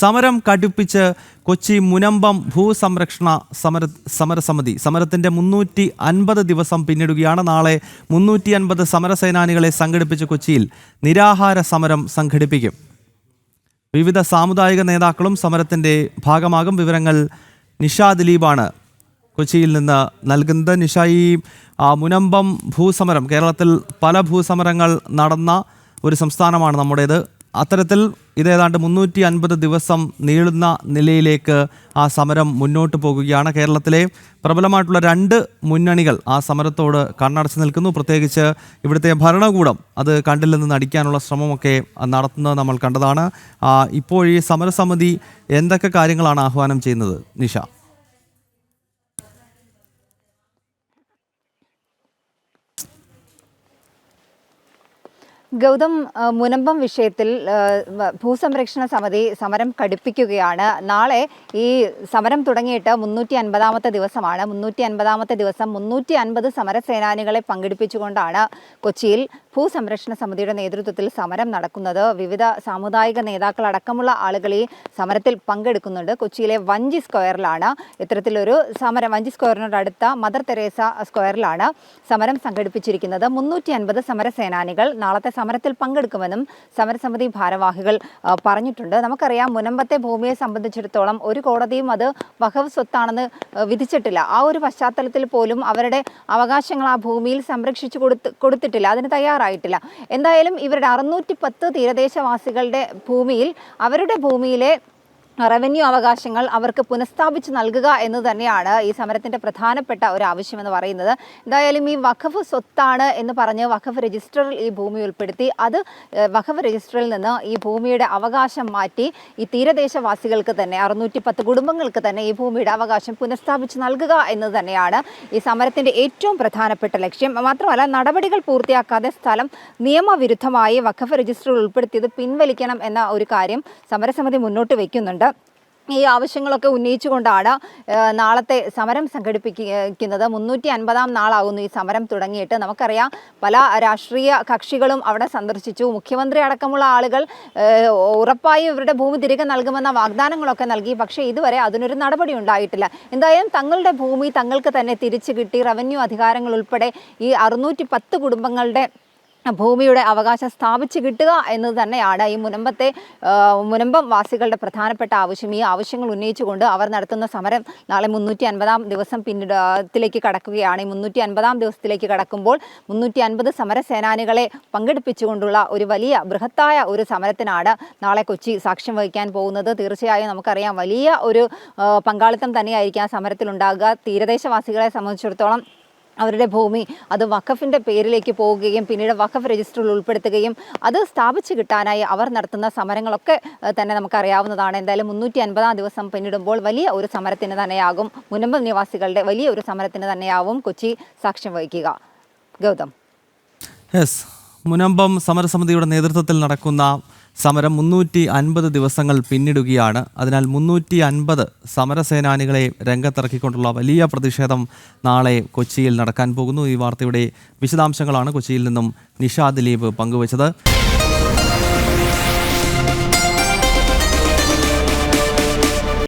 സമരം കടുപ്പിച്ച് കൊച്ചി മുനമ്പം ഭൂസംരക്ഷണ സമരസമിതി സമരത്തിന്റെ 350 ദിവസം പിന്നിടുകയാണ്. നാളെ 350 സമരസേനാനികളെ സംഘടിപ്പിച്ച് കൊച്ചിയിൽ നിരാഹാര സമരം സംഘടിപ്പിക്കും. വിവിധ സാമുദായിക നേതാക്കളും സമരത്തിന്റെ ഭാഗമാകും. വിവരങ്ങൾ നിഷ ദിലീപാണ് കൊച്ചിയിൽ നിന്ന് നൽകുന്നത്. നിഷ, ഈ മുനമ്പം ഭൂസമരം കേരളത്തിൽ പല ഭൂസമരങ്ങൾ നടന്ന ഒരു സംസ്ഥാനമാണ് നമ്മുടേത്. അത്തരത്തിൽ ഇതേതാണ്ട് 350 ദിവസം നീളുന്ന നിലയിലേക്ക് ആ സമരം മുന്നോട്ട് പോകുകയാണ്. കേരളത്തിലെ പ്രബലമായിട്ടുള്ള 2 മുന്നണികൾ ആ സമരത്തോട് കണ്ണടച്ച് നിൽക്കുന്നു. പ്രത്യേകിച്ച് ഇവിടുത്തെ ഭരണകൂടം അത് കണ്ടിൽ നിന്ന് നടിക്കാനുള്ള ശ്രമമൊക്കെ നടത്തുന്നത് നമ്മൾ കണ്ടതാണ്. ഇപ്പോൾ ഈ സമരസമിതി എന്തൊക്കെ കാര്യങ്ങളാണ് ആഹ്വാനം ചെയ്യുന്നത് നിഷ? ഗൗതം, മുനമ്പം വിഷയത്തിൽ ഭൂസംരക്ഷണ സമിതി സമരം കടുപ്പിക്കുകയാണ്. നാളെ ഈ സമരം തുടങ്ങിയിട്ട് 350-ാമത്തെ ദിവസമാണ്. 350-ാമത്തെ ദിവസം 350 സമരസേനാനികളെ പങ്കെടുപ്പിച്ചുകൊണ്ടാണ് കൊച്ചിയിൽ ഭൂസംരക്ഷണ സമിതിയുടെ നേതൃത്വത്തിൽ സമരം നടക്കുന്നത്. വിവിധ സാമുദായിക നേതാക്കളടക്കമുള്ള ആളുകൾ ഈ സമരത്തിൽ പങ്കെടുക്കുന്നുണ്ട്. കൊച്ചിയിലെ വഞ്ചി സ്ക്വയറിലാണ് ഇത്തരത്തിലൊരു സമരം. വഞ്ചി സ്ക്വയറിനോടടുത്ത മദർ തെരേസ സ്ക്വയറിലാണ് സമരം സംഘടിപ്പിച്ചിരിക്കുന്നത്. 350 സമരസേനാനികൾ നാളത്തെ സമരത്തിൽ പങ്കെടുക്കുമെന്നും സമരസമിതി ഭാരവാഹികൾ പറഞ്ഞിട്ടുണ്ട്. നമുക്കറിയാം, മുനമ്പത്തെ ഭൂമിയെ സംബന്ധിച്ചിടത്തോളം ഒരു കോടതിയും അത് വഖഫ് സ്വത്താണെന്ന് വിധിച്ചിട്ടില്ല. ആ ഒരു പശ്ചാത്തലത്തിൽ പോലും അവരുടെ അവകാശങ്ങൾ ആ ഭൂമിയിൽ സംരക്ഷിച്ചു കൊടുത്തിട്ടില്ല, അതിന് തയ്യാറായിട്ടില്ല. എന്തായാലും ഇവരുടെ 610 തീരദേശവാസികളുടെ ഭൂമിയിൽ, അവരുടെ ഭൂമിയിലെ റവന്യൂ അവകാശങ്ങൾ അവർക്ക് പുനഃസ്ഥാപിച്ച് നൽകുക എന്ന് തന്നെയാണ് ഈ സമരത്തിൻ്റെ പ്രധാനപ്പെട്ട ഒരു ആവശ്യമെന്ന് പറയുന്നത്. എന്തായാലും ഈ വഖഫ് സ്വത്താണ് എന്ന് പറഞ്ഞ് വഖഫ് രജിസ്റ്ററിൽ ഈ ഭൂമി ഉൾപ്പെടുത്തി, അത് വഖഫ് രജിസ്റ്ററിൽ നിന്ന് ഈ ഭൂമിയുടെ അവകാശം മാറ്റി ഈ തീരദേശവാസികൾക്ക് തന്നെ 610 കുടുംബങ്ങൾക്ക് തന്നെ ഈ ഭൂമിയുടെ അവകാശം പുനഃസ്ഥാപിച്ച് നൽകുക എന്ന് തന്നെയാണ് ഈ സമരത്തിൻ്റെ ഏറ്റവും പ്രധാനപ്പെട്ട ലക്ഷ്യം. മാത്രമല്ല, നടപടികൾ പൂർത്തിയാക്കാതെ സ്ഥലം നിയമവിരുദ്ധമായി വഖഫ് രജിസ്റ്ററിൽ ഉൾപ്പെടുത്തിയത് പിൻവലിക്കണം എന്ന ഒരു കാര്യം സമരസമിതി മുന്നോട്ട് വയ്ക്കുന്നുണ്ട്. ഈ ആവശ്യങ്ങളൊക്കെ ഉന്നയിച്ചുകൊണ്ടാണ് നാളത്തെ സമരം സംഘടിപ്പിക്കുന്നത്. 350-ാം നാളാകുന്നു ഈ സമരം തുടങ്ങിയിട്ട്. നമുക്കറിയാം, പല രാഷ്ട്രീയ കക്ഷികളും അവിടെ സന്ദർശിച്ചു. മുഖ്യമന്ത്രി അടക്കമുള്ള ആളുകൾ ഉറപ്പായും ഇവരുടെ ഭൂമി തിരികെ നൽകുമെന്ന വാഗ്ദാനങ്ങളൊക്കെ നൽകി. പക്ഷേ ഇതുവരെ അതിനൊരു നടപടി ഉണ്ടായിട്ടില്ല. എന്തായാലും തങ്ങളുടെ ഭൂമി തങ്ങൾക്ക് തന്നെ തിരിച്ചു കിട്ടി, റവന്യൂ അധികാരങ്ങൾ ഉൾപ്പെടെ ഈ 610 കുടുംബങ്ങളുടെ ഭൂമിയുടെ അവകാശം സ്ഥാപിച്ച് കിട്ടുക എന്നത് തന്നെയാണ് ഈ മുനമ്പം വാസികളുടെ പ്രധാനപ്പെട്ട ആവശ്യം. ഈ ആവശ്യങ്ങൾ ഉന്നയിച്ചുകൊണ്ട് അവർ നടത്തുന്ന സമരം നാളെ 350-ാം ദിവസം പിന്നിടത്തിലേക്ക് കടക്കുകയാണ്. ഈ 350-ാം ദിവസത്തിലേക്ക് കടക്കുമ്പോൾ 350 സമരസേനാനികളെ പങ്കെടുപ്പിച്ചുകൊണ്ടുള്ള ഒരു വലിയ ബൃഹത്തായ ഒരു സമരത്തിനാണ് നാളെ കൊച്ചി സാക്ഷ്യം വഹിക്കാൻ പോകുന്നത്. തീർച്ചയായും നമുക്കറിയാം, വലിയ ഒരു പങ്കാളിത്തം തന്നെയായിരിക്കും ആ സമരത്തിലുണ്ടാകുക. തീരദേശവാസികളെ സംബന്ധിച്ചിടത്തോളം അവരുടെ ഭൂമി അത് വഖഫിൻ്റെ പേരിലേക്ക് പോവുകയും പിന്നീട് വഖഫ് രജിസ്റ്ററിൽ ഉൾപ്പെടുത്തുകയും അത് സ്ഥാപിച്ചു കിട്ടാനായി അവർ നടത്തുന്ന സമരങ്ങളൊക്കെ തന്നെ നമുക്കറിയാവുന്നതാണ്. എന്തായാലും 350-ാം ദിവസം പിന്നിടുമ്പോൾ വലിയ ഒരു സമരത്തിന് തന്നെയാകും, മുനമ്പം നിവാസികളുടെ വലിയ ഒരു സമരത്തിന് തന്നെയാവും കൊച്ചി സാക്ഷ്യം വഹിക്കുക. ഗൗതം. മുനമ്പം സമരസമിതിയുടെ നേതൃത്വത്തിൽ നടക്കുന്ന സമരം 350 ദിവസങ്ങൾ പിന്നിടുകയാണ്. അതിനാൽ 350 സമരസേനാനികളെ രംഗത്തിറക്കിക്കൊണ്ടുള്ള വലിയ പ്രതിഷേധം നാളെ കൊച്ചിയിൽ നടക്കാൻ പോകുന്നു. ഈ വാർത്തയുടെ വിശദാംശങ്ങളാണ് കൊച്ചിയിൽ നിന്നും നിഷ ദിലീപ് പങ്കുവച്ചത്.